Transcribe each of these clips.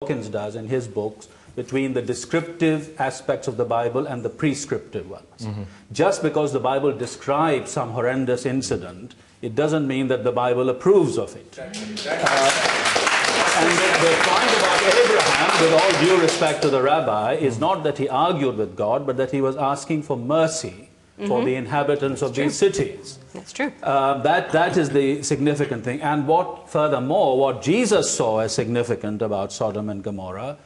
Dawkins does in his books between the descriptive aspects of the Bible and the prescriptive ones. Just because the Bible describes some horrendous incident, it doesn't mean that the Bible approves of it. And the point about Abraham, with all due respect to the rabbi, is not that he argued with God, but that he was asking for mercy for the inhabitants of these cities. That's true. That is the significant thing. And furthermore, what Jesus saw as significant about Sodom and Gomorrah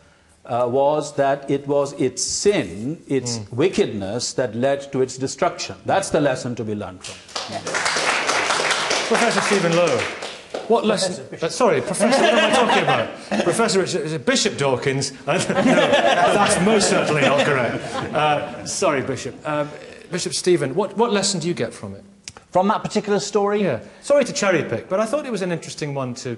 was that it was its sin, its wickedness, that led to its destruction. That's the lesson to be learned from. Yes. Professor Stephen Lowe, what lesson... sorry, Professor, what am I talking about? Professor Richard... Bishop Dawkins... no, that's most certainly not correct. Sorry, Bishop. Bishop Stephen, what lesson do you get from it? From that particular story? Yeah. Sorry to cherry pick, but I thought it was an interesting one to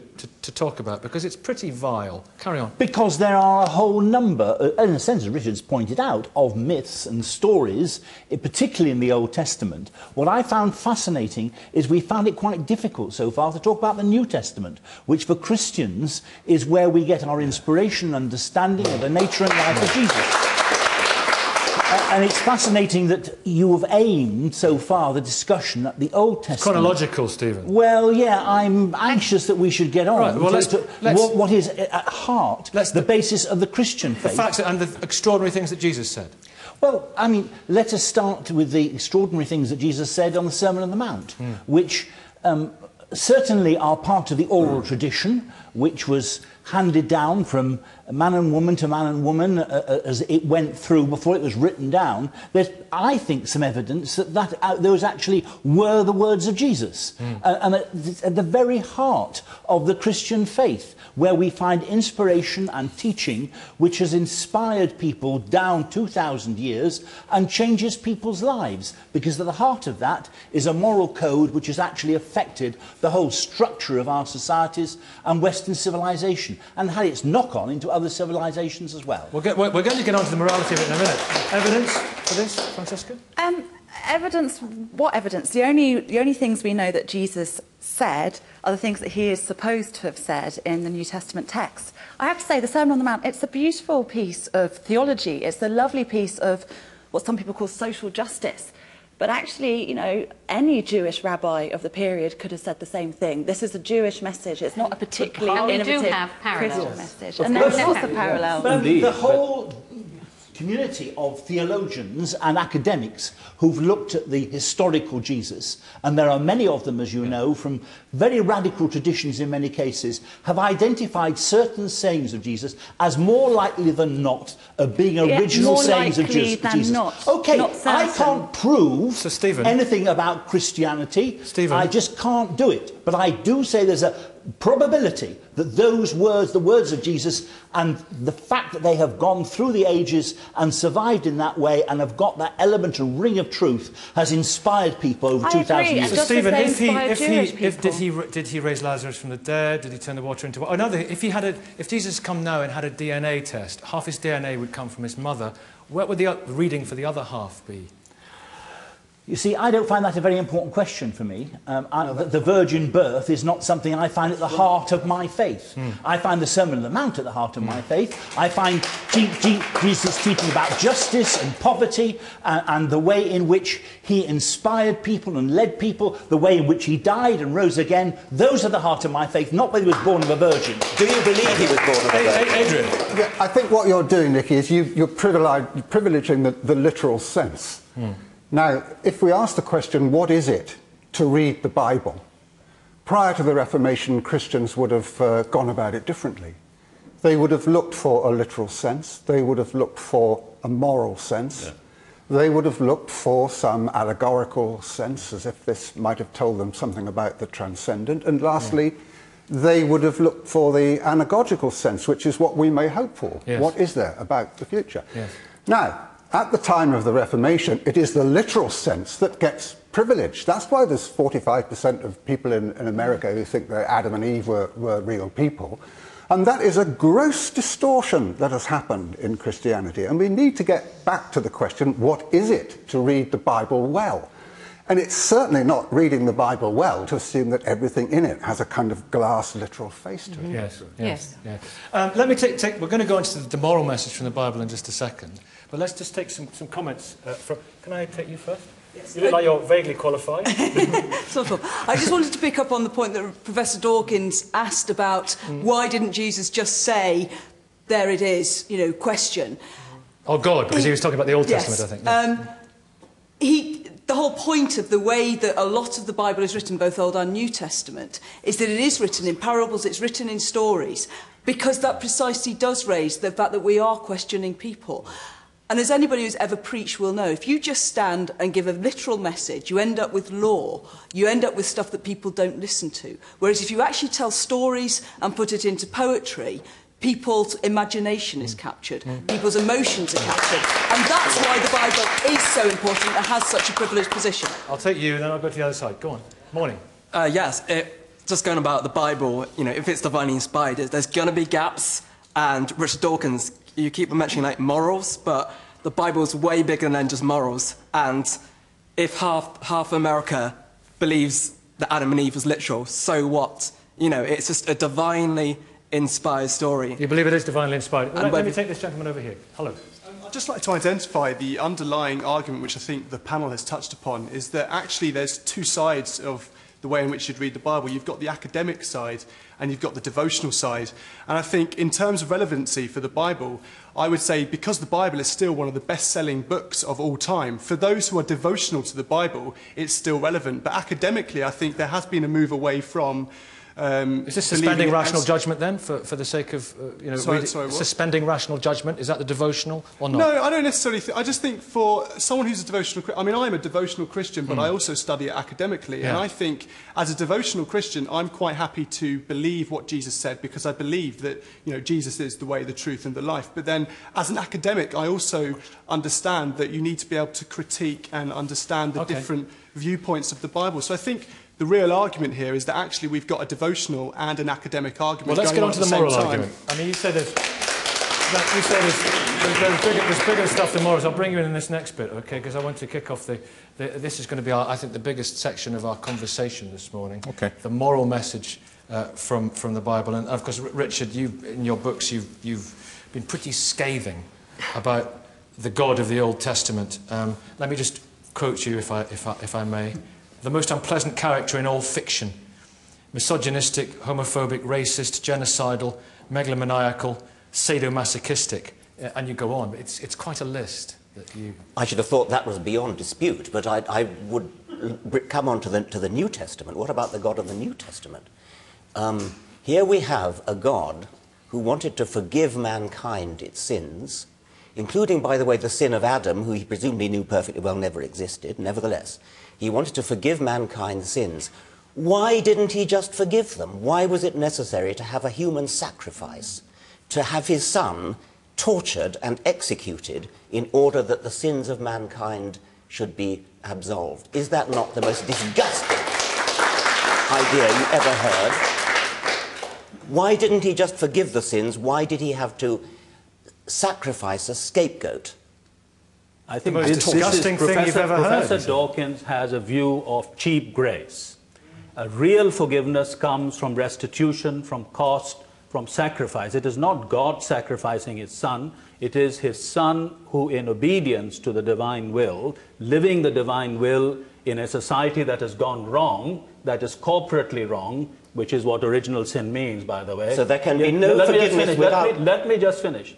talk about because it's pretty vile. Carry on. Because there are a whole number, in a sense, as Richard's pointed out, of myths and stories, particularly in the Old Testament. What I found fascinating is we found it quite difficult so far to talk about the New Testament, which for Christians is where we get our inspiration and understanding of the nature and life of Jesus. And it's fascinating that you have aimed so far the discussion at the Old Testament. It's chronological, Stephen. Well, yeah, I'm anxious that we should get on right, well, what is at heart the basis of the Christian faith. The facts and the extraordinary things that Jesus said. Well, I mean, let us start with the extraordinary things that Jesus said on the Sermon on the Mount, which certainly are part of the oral tradition, which was handed down from man and woman to man and woman as it went through before it was written down. There's, I think, some evidence that those actually were the words of Jesus. And at the very heart of the Christian faith, where we find inspiration and teaching which has inspired people down 2,000 years and changes people's lives. Because at the heart of that is a moral code which has actually affected the whole structure of our societies and Western civilization, and had its knock-on into other civilizations as well. We're going to get on to the morality of it in a minute. Evidence for this, Francesca? Evidence? What evidence? The only things we know that Jesus said are the things that he is supposed to have said in the New Testament text. I have to say, the Sermon on the Mount, it's a beautiful piece of theology. It's a lovely piece of what some people call social justice. But actually, you know, any Jewish rabbi of the period could have said the same thing. This is a Jewish message. It's not a particularly innovative Christian message. And there's lots of parallels. But the whole community of theologians and academics who've looked at the historical Jesus, and there are many of them, as you know, from very radical traditions in many cases, have identified certain sayings of Jesus as more likely than not being original sayings of Jesus. Not, okay, not I can't prove Stephen, about Christianity. Stephen. I just can't do it. But I do say there's a probability that those words, the words of Jesus, and the fact that they have gone through the ages and survived in that way and have got that element and ring of truth, has inspired people over 2,000 years. So Stephen, did he raise Lazarus from the dead? Did he turn the water into wine? Another, if Jesus come now and had a DNA test, half his DNA would come from his mother. What would the reading for the other half be? You see, I don't find that a very important question for me. The virgin birth is not something I find at the heart of my faith. I find the Sermon on the Mount at the heart of my faith. I find Jesus teaching about justice and poverty and the way in which he inspired people and led people, the way in which he died and rose again. Those are the heart of my faith, not whether he was born of a virgin. Do you believe he was born of a virgin? Adrian? Yeah, I think what you're doing, Nicky, is you're privileging the literal sense. Now, if we ask the question, what is it to read the Bible? Prior to the Reformation, Christians would have gone about it differently. They would have looked for a literal sense. They would have looked for a moral sense. Yeah. They would have looked for some allegorical sense, as if this might have told them something about the transcendent. And lastly, they would have looked for the anagogical sense, which is what we may hope for. Yes. What is there about the future? Yes. Now, at the time of the Reformation, it is the literal sense that gets privileged. That's why there's 45% of people in America who think that Adam and Eve were real people. And that is a gross distortion that has happened in Christianity. And we need to get back to the question, what is it to read the Bible well? And it's certainly not reading the Bible well to assume that everything in it has a kind of glass literal face to it. Yes. Let me take we're going to go into the moral message from the Bible in just a second, but let's just take some comments from... Can I take you first? Yes. You look like you're vaguely qualified. Sort of. I just wanted to pick up on the point that Professor Dawkins asked about why didn't Jesus just say, there it is, you know, question. Oh, God, because he was talking about the Old Testament, I think. The whole point of the way that a lot of the Bible is written, both Old and New Testament, is that it is written in parables, it's written in stories, because that precisely does raise the fact that we are questioning people. And as anybody who's ever preached will know, if you just stand and give a literal message, you end up with law, you end up with stuff that people don't listen to. Whereas if you actually tell stories and put it into poetry, people's imagination is captured, people's emotions are captured, and that's why the Bible is so important and has such a privileged position. I'll take you, and then I'll go to the other side. Go on. Morning. Yes, just going about the Bible, you know, if it's divinely inspired, there's going to be gaps, and Richard Dawkins, you keep mentioning, like, morals, but the Bible's way bigger than just morals, and if half America believes that Adam and Eve was literal, so what? You know, it's just a divinely inspired story. You believe it is divinely inspired? Let me take this gentleman over here. Hello. I'd just like to identify the underlying argument, which I think the panel has touched upon, is that actually there's two sides of the way in which you'd read the Bible. You've got the academic side and you've got the devotional side. And I think in terms of relevancy for the Bible, I would say because the Bible is still one of the best-selling books of all time, for those who are devotional to the Bible, it's still relevant. But academically, I think there has been a move away from... is this suspending rational judgment then, for the sake of you know, suspending rational judgment? Is that the devotional or not? No, I don't necessarily think. I just think for someone who's a devotional Christian, I mean, I'm a devotional Christian, but I also study it academically, and I think as a devotional Christian, I'm quite happy to believe what Jesus said because I believe that, you know, Jesus is the way, the truth, and the life. But then, as an academic, I also understand that you need to be able to critique and understand the different viewpoints of the Bible. So I think the real argument here is that actually we've got a devotional and an academic argument. Well, let's get on to the moral argument. I mean, you say there's bigger stuff than morals. I'll bring you in this next bit, okay? Because I want to kick off this is going to be, I think, the biggest section of our conversation this morning. Okay. The moral message from the Bible, and of course, Richard, you in your books you've been pretty scathing about the God of the Old Testament. Let me just quote you, if I may. The most unpleasant character in all fiction. Misogynistic, homophobic, racist, genocidal, megalomaniacal, sadomasochistic. And you go on. It's quite a list that you... I should have thought that was beyond dispute, but I would come on to the New Testament. What about the God of the New Testament? Here we have a God who wanted to forgive mankind its sins, including, by the way, the sin of Adam, who he presumably knew perfectly well never existed. Nevertheless, he wanted to forgive mankind's sins. Why didn't he just forgive them? Why was it necessary to have a human sacrifice, to have his son tortured and executed in order that the sins of mankind should be absolved? Is that not the most disgusting idea you ever heard? Why didn't he just forgive the sins? Why did he have to sacrifice a scapegoat? I think the most disgusting thing you've ever heard. Professor Dawkins has a view of cheap grace. A real forgiveness comes from restitution, from cost, from sacrifice. It is not God sacrificing his son. It is his son who, in obedience to the divine will, living the divine will in a society that has gone wrong, that is corporately wrong, which is what original sin means, by the way. So there can be no forgiveness without... Let me just finish.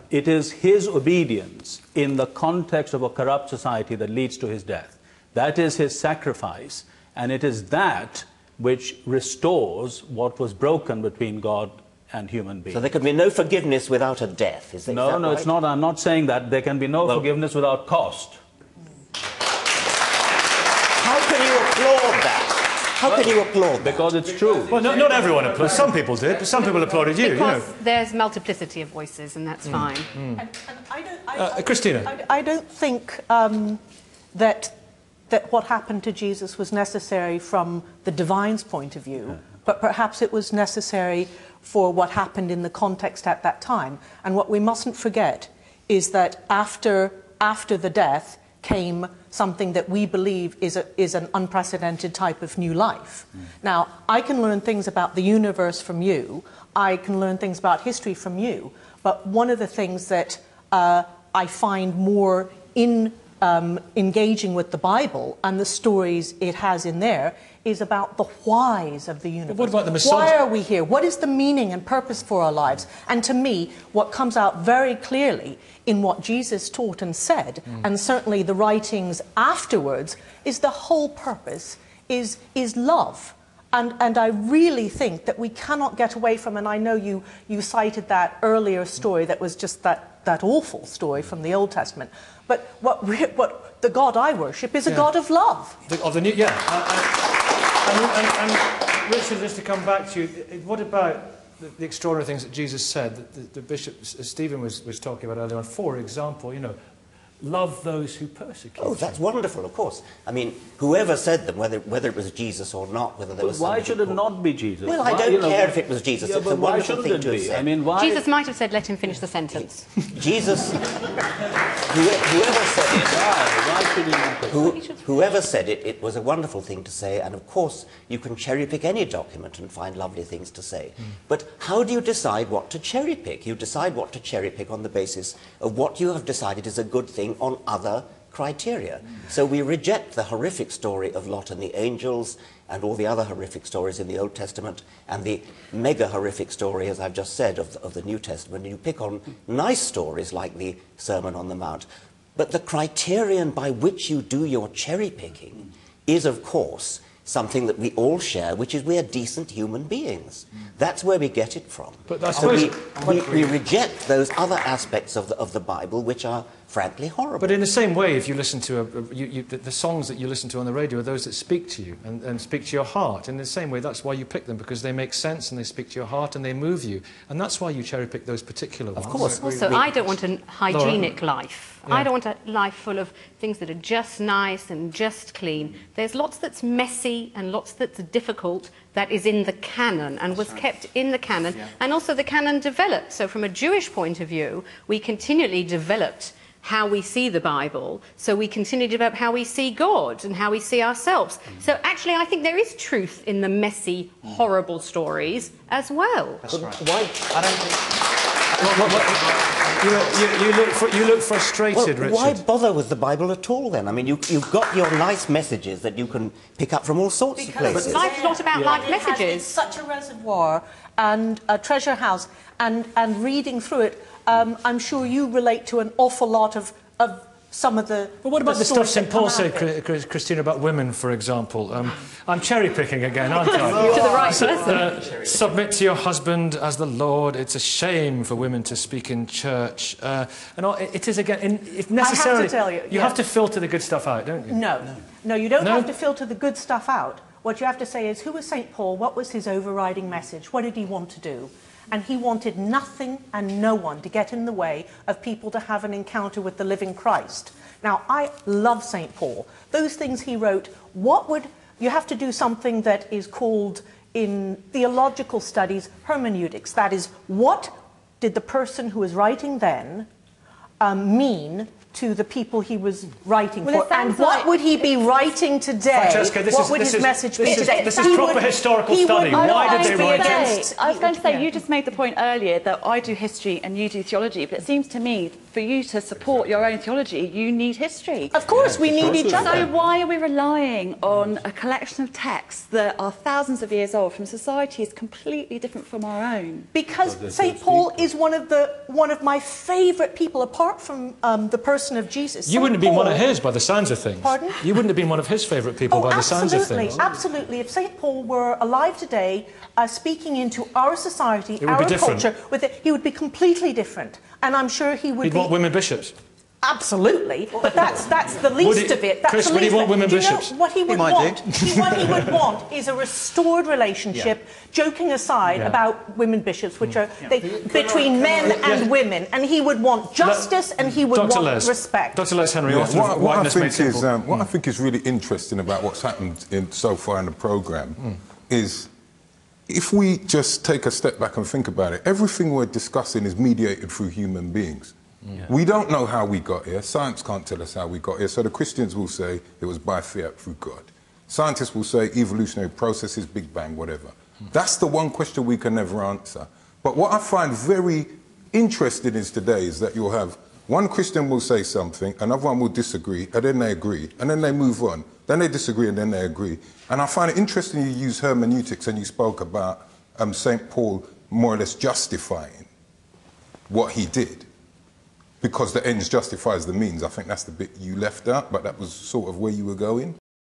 It is his obedience in the context of a corrupt society that leads to his death. That is his sacrifice, and it is that which restores what was broken between God and human beings. So there can be no forgiveness without a death, is that No, right? it's not. I'm not saying that. There can be no forgiveness without cost. How can you applaud that? How can you applaud that? Because it's true. Well, not everyone applauded. Some people did, but some people applauded you. Because there's multiplicity of voices, and that's fine. And Christina. I don't think that what happened to Jesus was necessary from the divine's point of view, but perhaps it was necessary for what happened in the context at that time. And what we mustn't forget is that after the death came something that we believe is an unprecedented type of new life. Now, I can learn things about the universe from you. I can learn things about history from you. But one of the things that I find more in engaging with the Bible and the stories it has in there is about the whys of the universe. What about the Why are we here? What is the meaning and purpose for our lives? And to me, what comes out very clearly in what Jesus taught and said, and certainly the writings afterwards, is the whole purpose is love. And I really think that we cannot get away from, and I know you cited that earlier story that was just that awful story from the Old Testament, but what the God I worship is a God of love. And Richard, just to come back to you, what about the extraordinary things that Jesus said, that the Bishop Stephen was talking about earlier on? For example, you know, love those who persecute. Oh, that's wonderful, of course. I mean, whoever said them, whether it was Jesus or not, whether there was why should it not be Jesus? Well, I don't care if it was Jesus. Yeah, it's a wonderful thing to have be? said. I mean, why? Jesus might have said, let him finish the sentence. Jesus, whoever said it, why should he not? Whoever said it, it was a wonderful thing to say, and of course you can cherry-pick any document and find lovely things to say. But how do you decide what to cherry-pick? You decide what to cherry-pick on the basis of what you have decided is a good thing on other criteria. So we reject the horrific story of Lot and the angels and all the other horrific stories in the Old Testament and the mega horrific story, as I've just said, of the New Testament. And you pick on nice stories like the Sermon on the Mount. But the criterion by which you do your cherry-picking is, of course, something that we all share, which is we are decent human beings. That's where we get it from. But I suppose we reject those other aspects of the Bible which are frankly horrible. But in the same way, if you listen to the songs that you listen to on the radio are those that speak to you and speak to your heart. In the same way, that's why you pick them, because they make sense and they speak to your heart and they move you. And that's why you cherry-pick those particular ones. Of course. Also, I don't want a hygienic life. Yeah. I don't want a life full of things that are just nice and just clean. There's lots that's messy and lots that's difficult that is in the canon and was kept in the canon. Yeah. And also the canon developed. So from a Jewish point of view, we continually developed how we see the Bible, so we continue to develop how we see God and how we see ourselves. So actually, I think there is truth in the messy, horrible stories as well. That's right. Why? I don't think... You look frustrated, well, Richard. why bother with the Bible at all, then? I mean, you've got your nice messages that you can pick up from all sorts of places. But life's not about life messages. It's such a reservoir and a treasure house, and reading through it, I'm sure you relate to an awful lot of some of the... But what about the stuff St. Paul said, Christina, about women, for example? I'm cherry-picking again, aren't I? To the right person. Submit to your husband as the Lord. It's a shame for women to speak in church. And it is, again, if necessarily... I have to tell you, you have to filter the good stuff out, don't you? No, you don't have to filter the good stuff out. What you have to say is, who was St. Paul? What was his overriding message? What did he want to do? And he wanted nothing and no one to get in the way of people to have an encounter with the living Christ. Now, I love St. Paul. Those things he wrote, you have to do something that is called, in theological studies, hermeneutics. That is, what did the person who was writing then mean to the people he was writing for, and what would he be writing today? Francesca, what would his message be today? This is proper historical study. Why did they write it? I was going to say, you just made the point earlier that I do history and you do theology, but it seems to me, for you to support your own theology, you need history. Of course, we need each other. So why are we relying on a collection of texts that are thousands of years old from societies completely different from our own? Because St. Paul is one of my favourite people, apart from the person of Jesus. You wouldn't have been one of his by the sounds of things. Pardon? You wouldn't have been one of his favourite people by the sounds of things. Absolutely. If St. Paul were alive today, speaking into our society, our culture, he would be completely different. And I'm sure he would He'd want women bishops. Absolutely, but that's the least of it. That's Chris, the would he least want women bishops? What he would want? What he would want is a restored relationship, joking aside about women bishops, which are between men and women, and he would want justice and he would want respect. Dr. Les Henry, what I think is really interesting about what's happened so far in the programme is, if we just take a step back and think about it, everything we're discussing is mediated through human beings. We don't know how we got here. Science can't tell us how we got here. So the Christians will say it was by fiat through God. Scientists will say evolutionary processes, Big Bang, whatever. That's the one question we can never answer. But what I find very interesting is today is that you'll have one Christian will say something, another one will disagree, and then they agree, and then they move on. Then they disagree, and then they agree. And I find it interesting you use hermeneutics, and you spoke about St. Paul more or less justifying what he did. Because the ends justifies the means. I think that's the bit you left out, but that was sort of where you were going.